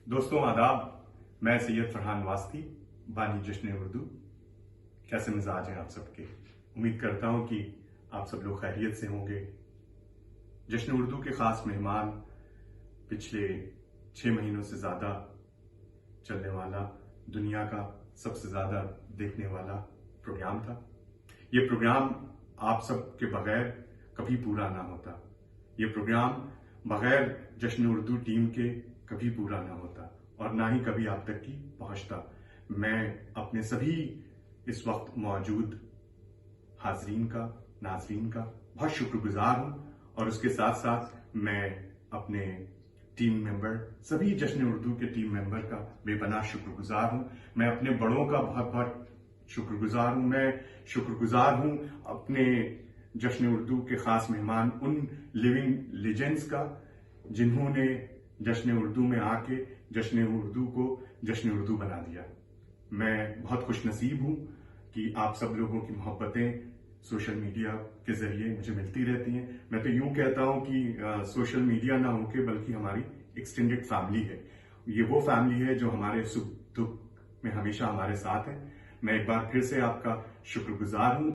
दोस्तों आदाब। मैं सैयद फरहान वास्ती, बानी जश्न उर्दू। कैसे मिजाज हैं आप सबके? उम्मीद करता हूं कि आप सब लोग खैरियत से होंगे। जश्न उर्दू के खास मेहमान पिछले 6 महीनों से ज्यादा चलने वाला, दुनिया का सबसे ज्यादा देखने वाला प्रोग्राम था। ये प्रोग्राम आप सब के बगैर कभी पूरा ना होता। ये प्रोग्राम बगैर जश्न उर्दू टीम के कभी पूरा ना होता और ना ही कभी आप तक की पहुंचता। मैं अपने सभी इस वक्त मौजूद हाजरीन का, नाजरीन का बहुत शुक्रगुजार हूं और उसके साथ साथ मैं अपने टीम मेंबर, सभी जश्न उर्दू के टीम मेंबर का बेपनाह शुक्रगुजार हूं। मैं अपने बड़ों का बहुत बहुत शुक्रगुजार हूं। मैं शुक्रगुजार हूं अपने जश्न उर्दू के खास मेहमान उन लिविंग लेजेंड्स का जिन्होंने जश्न उर्दू में आके जश्न उर्दू को जश्न उर्दू बना दिया। मैं बहुत खुश नसीब हूं कि आप सब लोगों की मोहब्बतें सोशल मीडिया के जरिए मुझे मिलती रहती हैं। मैं तो यूं कहता हूं कि सोशल मीडिया ना होके बल्कि हमारी एक्सटेंडेड फैमिली है। ये वो फैमिली है जो हमारे सुख दुख में हमेशा हमारे साथ है। मैं एक बार फिर से आपका शुक्रगुजार हूं।